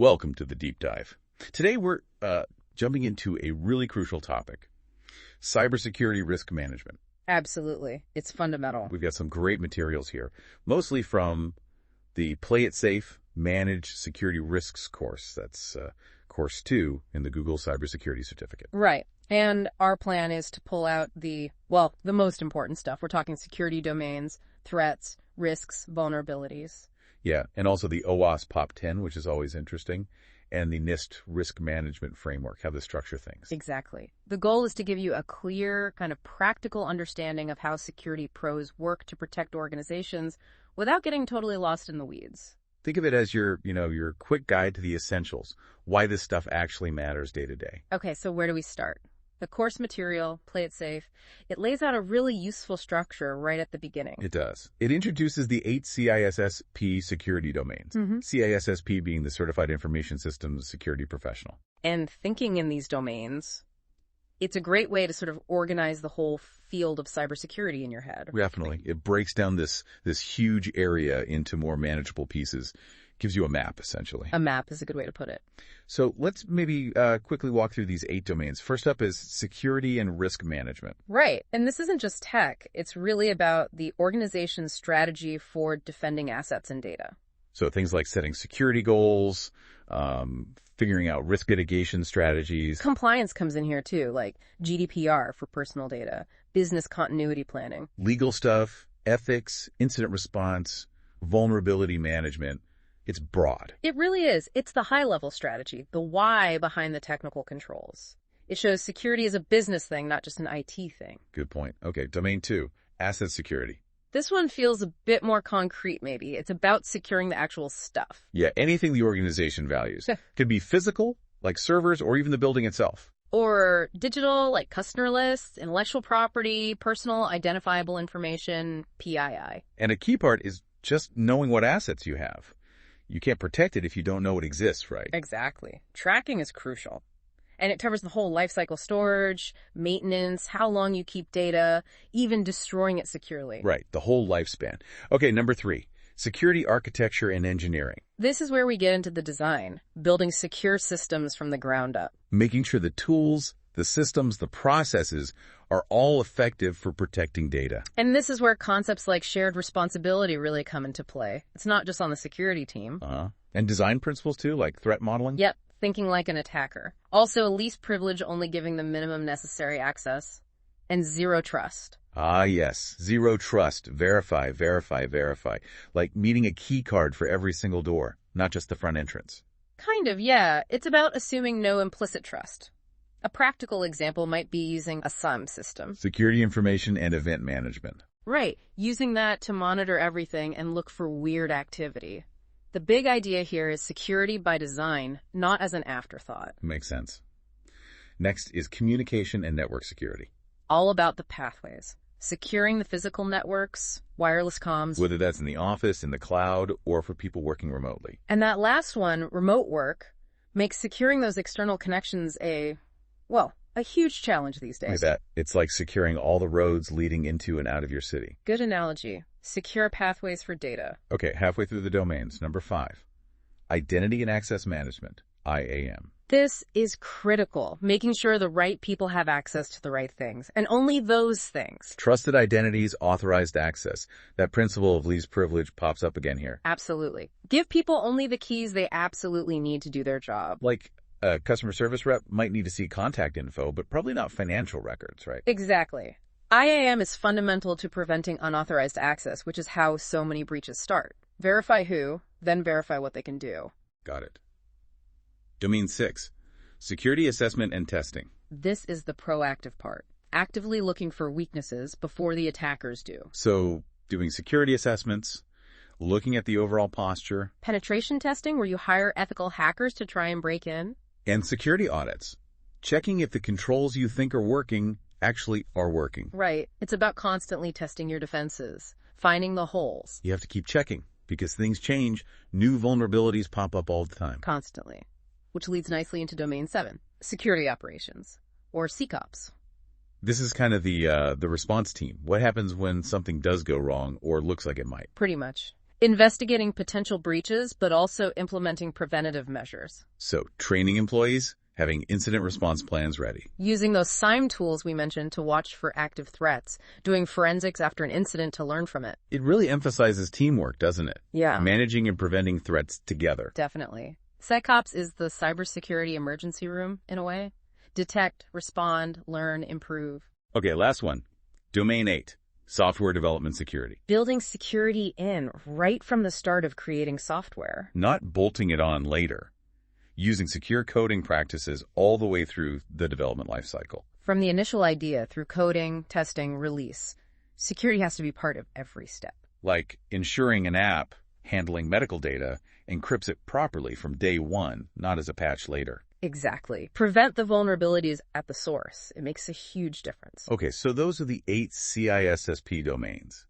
Welcome to the deep dive. Today we're jumping into a really crucial topic, cybersecurity risk management. Absolutely. It's fundamental. We've got some great materials here, mostly from the Play It Safe, Manage Security Risks course. That's course 2 in the Google Cybersecurity Certificate. Right. And our plan is to pull out the most important stuff. We're talking security domains, threats, risks, vulnerabilities. Yeah, and also the OWASP POP 10, which is always interesting, and the NIST risk management framework, how to structure things. Exactly. The goal is to give you a clear, kind of practical understanding of how security pros work to protect organizations without getting totally lost in the weeds. Think of it as your quick guide to the essentials, why this stuff actually matters day to day. Okay, so where do we start? The course material, Play It Safe, it lays out a really useful structure right at the beginning. It does. It introduces the 8 CISSP security domains, CISSP being the Certified Information Systems Security Professional. And thinking in these domains, it's a great way to sort of organize the whole field of cybersecurity in your head. Definitely. It breaks down this huge area into more manageable pieces. Gives you a map, essentially. A map is a good way to put it. So let's maybe quickly walk through these 8 domains. First up is security and risk management. Right. And this isn't just tech. It's really about the organization's strategy for defending assets and data. So things like setting security goals, figuring out risk mitigation strategies. Compliance comes in here too, like GDPR for personal data, business continuity planning. Legal stuff, ethics, incident response, vulnerability management. It's broad. It really is. It's the high-level strategy, the why behind the technical controls. It shows security is a business thing, not just an IT thing. Good point. Okay, domain 2, asset security. This one feels a bit more concrete, maybe. It's about securing the actual stuff. Yeah, anything the organization values. Could be physical, like servers, or even the building itself. Or digital, like customer lists, intellectual property, personal identifiable information, PII. And a key part is just knowing what assets you have. You can't protect it if you don't know it exists, right? Exactly. Tracking is crucial. And it covers the whole lifecycle storage, maintenance, how long you keep data, even destroying it securely. Right, the whole lifespan. Okay, number 3, security architecture and engineering. This is where we get into the design, building secure systems from the ground up. Making sure the tools, the systems, the processes are all effective for protecting data. And this is where concepts like shared responsibility really come into play. It's not just on the security team. And design principles too, like threat modeling? Yep, thinking like an attacker. Also, least privilege only giving the minimum necessary access. And zero trust. Ah, yes. Zero trust. Verify, verify, verify. Like meeting a key card for every single door, not just the front entrance. Kind of, yeah. It's about assuming no implicit trust. A practical example might be using a SIEM system. Security information and event management. Right, using that to monitor everything and look for weird activity. The big idea here is security by design, not as an afterthought. Makes sense. Next is communication and network security. All about the pathways. Securing the physical networks, wireless comms. Whether that's in the office, in the cloud, or for people working remotely. And that last one, remote work, makes securing those external connections a huge challenge these days. I bet. It's like securing all the roads leading into and out of your city. Good analogy. Secure pathways for data. Okay, halfway through the domains. Number 5, identity and access management, IAM. This is critical, making sure the right people have access to the right things, and only those things. Trusted identities, authorized access. That principle of least privilege pops up again here. Absolutely. Give people only the keys they absolutely need to do their job. Like a customer service rep might need to see contact info, but probably not financial records, right? Exactly. IAM is fundamental to preventing unauthorized access, which is how so many breaches start. Verify who, then verify what they can do. Got it. Domain 6, security assessment and testing. This is the proactive part, actively looking for weaknesses before the attackers do. So, doing security assessments, looking at the overall posture. Penetration testing, where you hire ethical hackers to try and break in. And security audits, checking if the controls you think are working actually are working. Right. It's about constantly testing your defenses, finding the holes. You have to keep checking, because things change. New vulnerabilities pop up all the time. Constantly. Which leads nicely into Domain 7, security operations, or SecOps. This is kind of the response team. What happens when something does go wrong or looks like it might? Pretty much. Investigating potential breaches, but also implementing preventative measures. So, training employees, having incident response plans ready. Using those SIEM tools we mentioned to watch for active threats, doing forensics after an incident to learn from it. It really emphasizes teamwork, doesn't it? Yeah. Managing and preventing threats together. Definitely. SecOps is the cybersecurity emergency room, in a way. Detect, respond, learn, improve. Okay, last one. Domain 8, software development security. Building security in right from the start of creating software. Not bolting it on later. Using secure coding practices all the way through the development lifecycle. From the initial idea through coding, testing, release, security has to be part of every step. Like ensuring an app handling medical data encrypts it properly from day one, not as a patch later. Exactly. Prevent the vulnerabilities at the source. It makes a huge difference. Okay, so those are the 8 CISSP domains.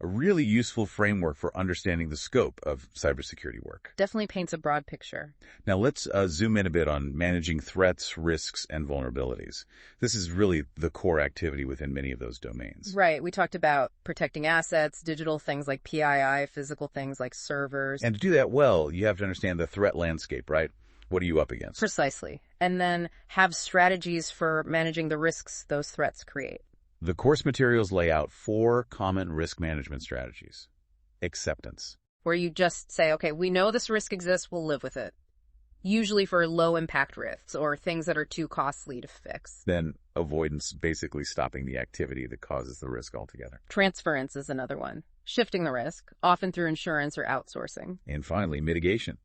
A really useful framework for understanding the scope of cybersecurity work. Definitely paints a broad picture. Now let's zoom in a bit on managing threats, risks, and vulnerabilities. This is really the core activity within many of those domains. Right. We talked about protecting assets, digital things like PII, physical things like servers. And to do that well, you have to understand the threat landscape, right? What are you up against? Precisely. And then have strategies for managing the risks those threats create. The course materials lay out 4 common risk management strategies. Acceptance. Where you just say, okay, we know this risk exists, we'll live with it. Usually for low-impact risks or things that are too costly to fix. Then avoidance, basically stopping the activity that causes the risk altogether. Transference is another one. Shifting the risk, often through insurance or outsourcing. And finally, mitigation.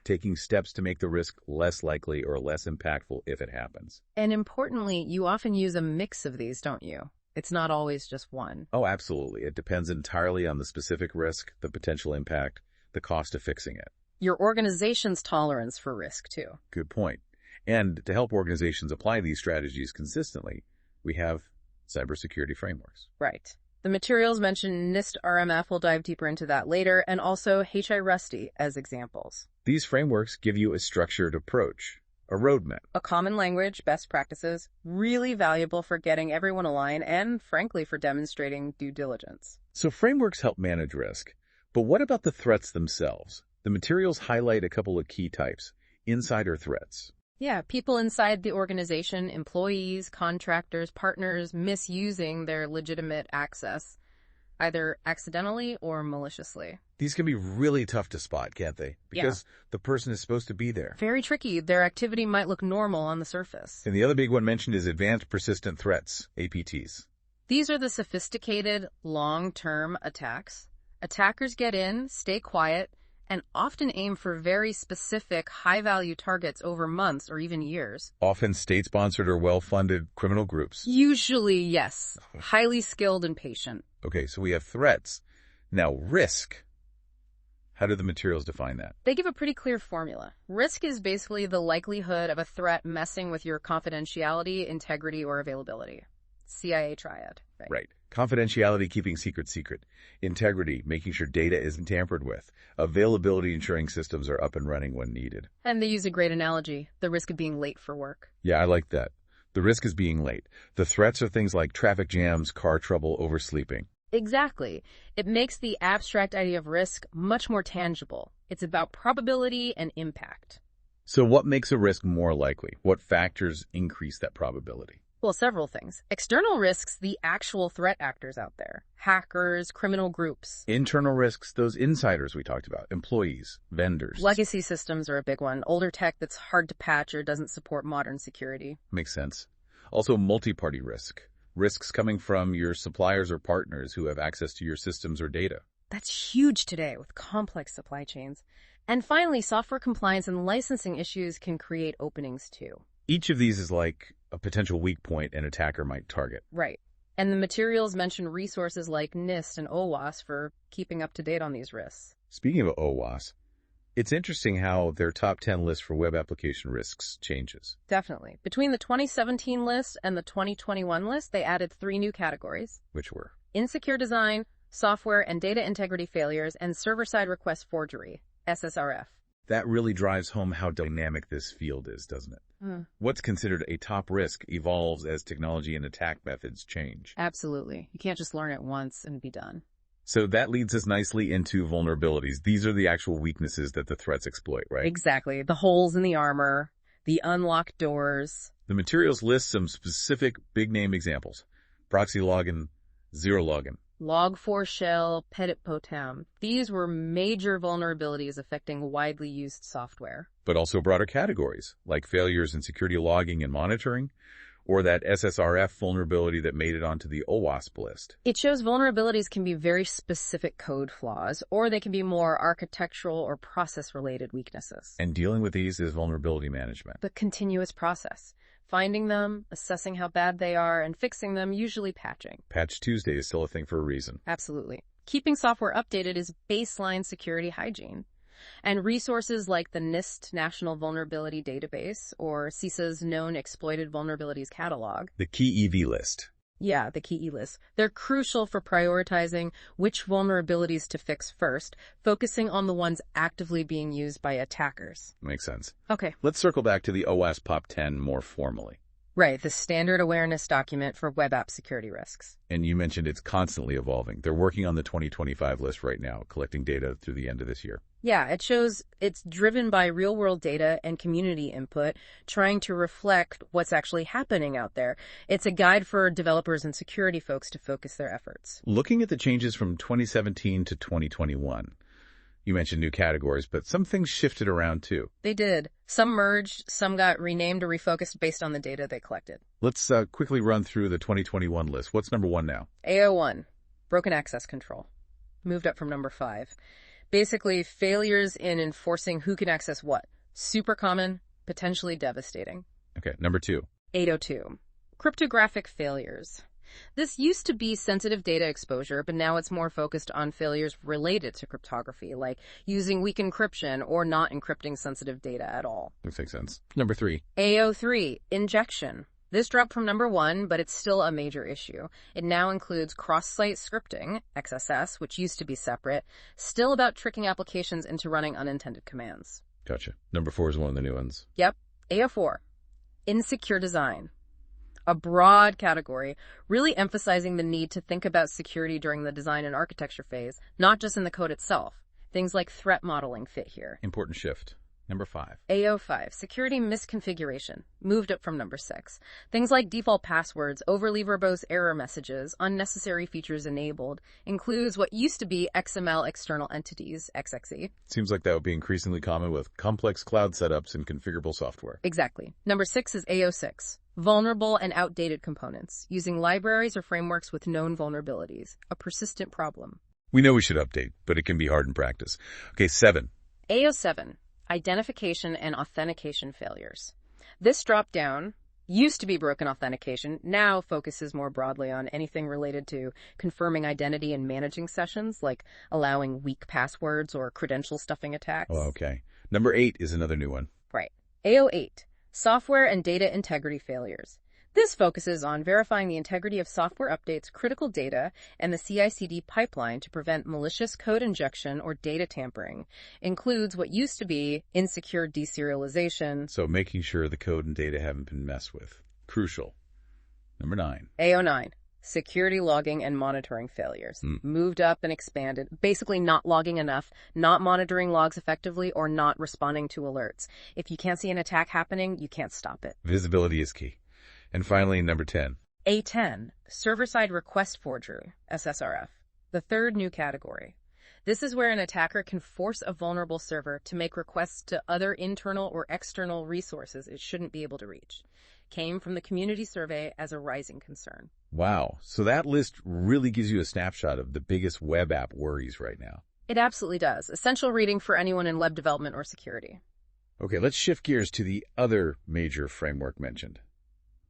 Taking steps to make the risk less likely or less impactful if it happens. And importantly, you often use a mix of these, don't you? It's not always just one. Oh, absolutely. It depends entirely on the specific risk, the potential impact, the cost of fixing it. Your organization's tolerance for risk, too. Good point. And to help organizations apply these strategies consistently, we have cybersecurity frameworks. Right. The materials mentioned NIST RMF, will dive deeper into that later, and also HI Rusty as examples. These frameworks give you a structured approach, a roadmap. A common language, best practices, really valuable for getting everyone aligned and, frankly, for demonstrating due diligence. So frameworks help manage risk. But what about the threats themselves? The materials highlight a couple of key types. Insider threats. Yeah, people inside the organization, employees, contractors, partners, misusing their legitimate access, either accidentally or maliciously. These can be really tough to spot, can't they? Because the person is supposed to be there. Very tricky. Their activity might look normal on the surface. And the other big one mentioned is advanced persistent threats, APTs. These are the sophisticated, long-term attacks. Attackers get in, stay quiet, and often aim for very specific, high-value targets over months or even years. Often state-sponsored or well-funded criminal groups. Usually, yes. Highly skilled and patient. Okay, so we have threats. Now, risk. How do the materials define that? They give a pretty clear formula. Risk is basically the likelihood of a threat messing with your confidentiality, integrity, or availability. CIA triad. Right. Confidentiality, keeping secret. Integrity, making sure data isn't tampered with. Availability, ensuring systems are up and running when needed. And they use a great analogy, the risk of being late for work. Yeah, I like that. The risk is being late. The threats are things like traffic jams, car trouble, oversleeping. Exactly. It makes the abstract idea of risk much more tangible. It's about probability and impact. So what makes a risk more likely? What factors increase that probability? Well, several things. External risks, the actual threat actors out there. Hackers, criminal groups. Internal risks, those insiders we talked about. Employees, vendors. Legacy systems are a big one. Older tech that's hard to patch or doesn't support modern security. Makes sense. Also, multi-party risk. Risks coming from your suppliers or partners who have access to your systems or data. That's huge today with complex supply chains. And finally, software compliance and licensing issues can create openings too. Each of these is like a potential weak point an attacker might target. Right. And the materials mention resources like NIST and OWASP for keeping up to date on these risks. Speaking of OWASP, it's interesting how their top 10 list for web application risks changes. Definitely. Between the 2017 list and the 2021 list, they added 3 new categories. Which were? Insecure design, software and data integrity failures, and server-side request forgery, SSRF. That really drives home how dynamic this field is, doesn't it? What's considered a top risk evolves as technology and attack methods change. Absolutely. You can't just learn it once and be done. So that leads us nicely into vulnerabilities. These are the actual weaknesses that the threats exploit, right? Exactly. The holes in the armor, the unlocked doors. The materials list some specific big-name examples. Proxy login, zero login. Log4Shell, Petit-Potam. These were major vulnerabilities affecting widely used software. But also broader categories, like failures in security logging and monitoring, or that SSRF vulnerability that made it onto the OWASP list. It shows vulnerabilities can be very specific code flaws, or they can be more architectural or process-related weaknesses. And dealing with these is vulnerability management. The continuous process. Finding them, assessing how bad they are, and fixing them, usually patching. Patch Tuesday is still a thing for a reason. Absolutely. Keeping software updated is baseline security hygiene. And resources like the NIST National Vulnerability Database or CISA's Known Exploited Vulnerabilities Catalog. The key EV list. Yeah, the key list. They're crucial for prioritizing which vulnerabilities to fix first, focusing on the ones actively being used by attackers. Makes sense. Okay. Let's circle back to the OWASP POP 10 more formally. Right, the standard awareness document for web app security risks. And you mentioned it's constantly evolving. They're working on the 2025 list right now, collecting data through the end of this year. Yeah, it shows it's driven by real-world data and community input, trying to reflect what's actually happening out there. It's a guide for developers and security folks to focus their efforts. Looking at the changes from 2017 to 2021, you mentioned new categories, but some things shifted around too. They did. Some merged, some got renamed or refocused based on the data they collected. Let's quickly run through the 2021 list. What's number 1 now? AO1, broken access control. Moved up from number 5. Basically, failures in enforcing who can access what. Super common, potentially devastating. Okay, number 2. 802, cryptographic failures. This used to be sensitive data exposure, but now it's more focused on failures related to cryptography, like using weak encryption or not encrypting sensitive data at all. That makes sense. Number 3. AO3, injection. This dropped from number 1, but it's still a major issue. It now includes cross-site scripting, XSS, which used to be separate, still about tricking applications into running unintended commands. Gotcha. Number 4 is one of the new ones. Yep. AO4, insecure design. A broad category, really emphasizing the need to think about security during the design and architecture phase, not just in the code itself. Things like threat modeling fit here. Important shift. Number 5. AO5, security misconfiguration, moved up from number 6. Things like default passwords, overly verbose error messages, unnecessary features enabled, includes what used to be XML external entities, XXE. Seems like that would be increasingly common with complex cloud setups and configurable software. Exactly. Number 6 is AO6. Vulnerable and outdated components, using libraries or frameworks with known vulnerabilities, a persistent problem. We know we should update, but it can be hard in practice. Okay, 7. AO7, identification and authentication failures. This drop-down used to be broken authentication, now focuses more broadly on anything related to confirming identity and managing sessions, like allowing weak passwords or credential stuffing attacks. Oh, okay. Number 8 is another new one. Right. AO8, software and data integrity failures. This focuses on verifying the integrity of software updates, critical data, and the CI/CD pipeline to prevent malicious code injection or data tampering. Includes what used to be insecure deserialization. So making sure the code and data haven't been messed with. Crucial. Number 9. AO9, security logging and monitoring failures. Moved up and expanded, basically not logging enough, not monitoring logs effectively, or not responding to alerts. If you can't see an attack happening, you can't stop it. Visibility is key. And finally, number 10. A10, server-side request forgery, SSRF, the third new category. This is where an attacker can force a vulnerable server to make requests to other internal or external resources it shouldn't be able to reach. Came from the community survey as a rising concern. Wow. So that list really gives you a snapshot of the biggest web app worries right now. It absolutely does. Essential reading for anyone in web development or security. Okay, let's shift gears to the other major framework mentioned.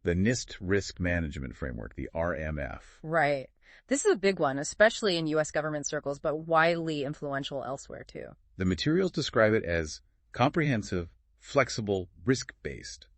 The NIST Risk Management Framework, the RMF. Right. This is a big one, especially in U.S. government circles, but widely influential elsewhere, too. The materials describe it as comprehensive, flexible, risk-based,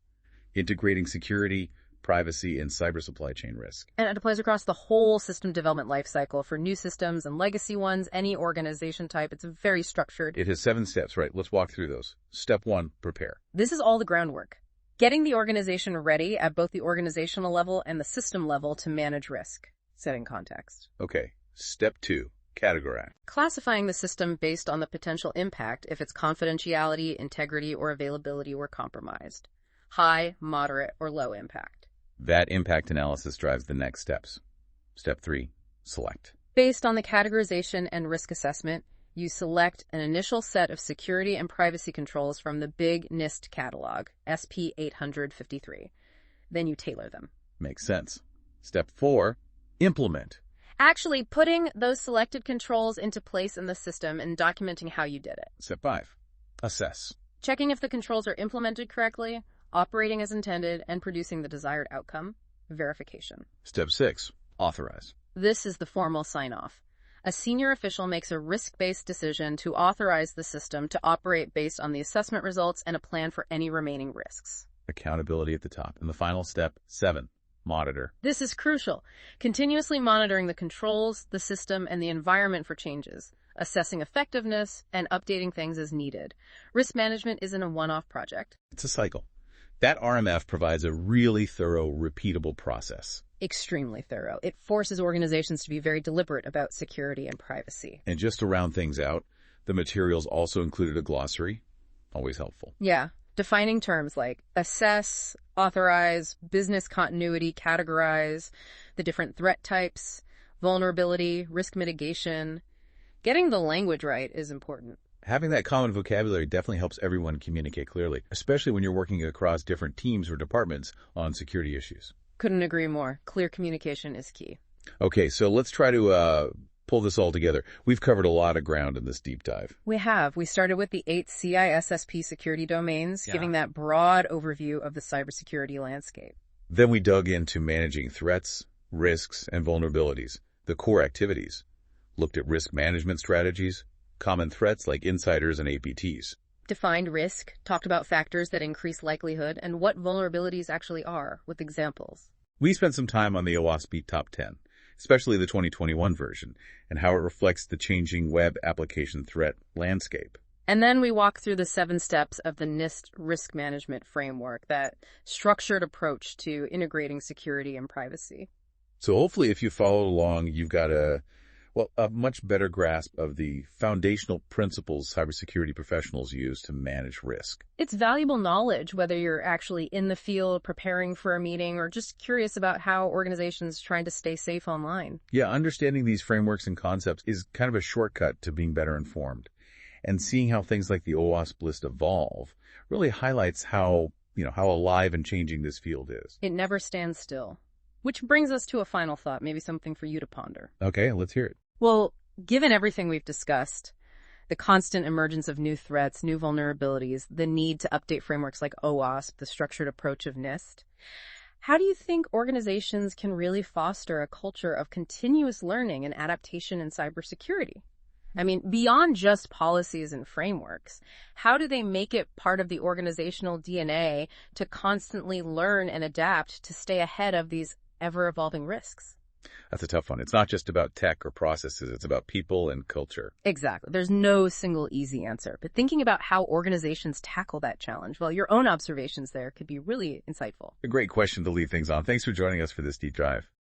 integrating security, privacy, and cyber supply chain risk. And it applies across the whole system development lifecycle for new systems and legacy ones, any organization type. It's very structured. It has 7 steps, right? Let's walk through those. Step 1, prepare. This is all the groundwork. Getting the organization ready at both the organizational level and the system level to manage risk. Setting context. Okay. Step 2, Categorize. Classifying the system based on the potential impact if its confidentiality, integrity, or availability were compromised. High, moderate, or low impact. That impact analysis drives the next steps. Step 3. Select. Based on the categorization and risk assessment, you select an initial set of security and privacy controls from the big NIST catalog, SP 853. Then you tailor them. Makes sense. Step 4. Implement. Actually putting those selected controls into place in the system and documenting how you did it. Step 5. Assess. Checking if the controls are implemented correctly, operating as intended, and producing the desired outcome. Verification. Step 6. Authorize. This is the formal sign-off. A senior official makes a risk-based decision to authorize the system to operate based on the assessment results and a plan for any remaining risks. Accountability at the top. And the final step, 7. Monitor. This is crucial. Continuously monitoring the controls, the system, and the environment for changes, assessing effectiveness, and updating things as needed. Risk management isn't a one-off project. It's a cycle. That RMF provides a really thorough, repeatable process. Extremely thorough. It forces organizations to be very deliberate about security and privacy. And just to round things out, the materials also included a glossary. Always helpful. Yeah. Defining terms like assess, authorize, business continuity, categorize, the different threat types, vulnerability, risk mitigation. Getting the language right is important. Having that common vocabulary definitely helps everyone communicate clearly, especially when you're working across different teams or departments on security issues. Couldn't agree more. Clear communication is key. Okay, so let's try to pull this all together. We've covered a lot of ground in this deep dive. We have. We started with the 8 CISSP security domains, giving that broad overview of the cybersecurity landscape. Then we dug into managing threats, risks, and vulnerabilities, the core activities. Looked at risk management strategies, common threats like insiders and APTs. Defined risk, talked about factors that increase likelihood, and what vulnerabilities actually are, with examples. We spent some time on the OWASP Top 10, especially the 2021 version, and how it reflects the changing web application threat landscape. And then we walk through the 7 steps of the NIST risk management framework, that structured approach to integrating security and privacy. So hopefully if you follow along, you've got a much better grasp of the foundational principles cybersecurity professionals use to manage risk. It's valuable knowledge, whether you're actually in the field preparing for a meeting or just curious about how organizations trying to stay safe online. Yeah, understanding these frameworks and concepts is kind of a shortcut to being better informed. And seeing how things like the OWASP list evolve really highlights how alive and changing this field is. It never stands still. Which brings us to a final thought, maybe something for you to ponder. Okay, let's hear it. Well, given everything we've discussed, the constant emergence of new threats, new vulnerabilities, the need to update frameworks like OWASP, the structured approach of NIST, how do you think organizations can really foster a culture of continuous learning and adaptation in cybersecurity? I mean, beyond just policies and frameworks, how do they make it part of the organizational DNA to constantly learn and adapt to stay ahead of these ever-evolving risks? That's a tough one. It's not just about tech or processes. It's about people and culture. Exactly. There's no single easy answer. But thinking about how organizations tackle that challenge, well, your own observations there could be really insightful. A great question to leave things on. Thanks for joining us for this deep dive.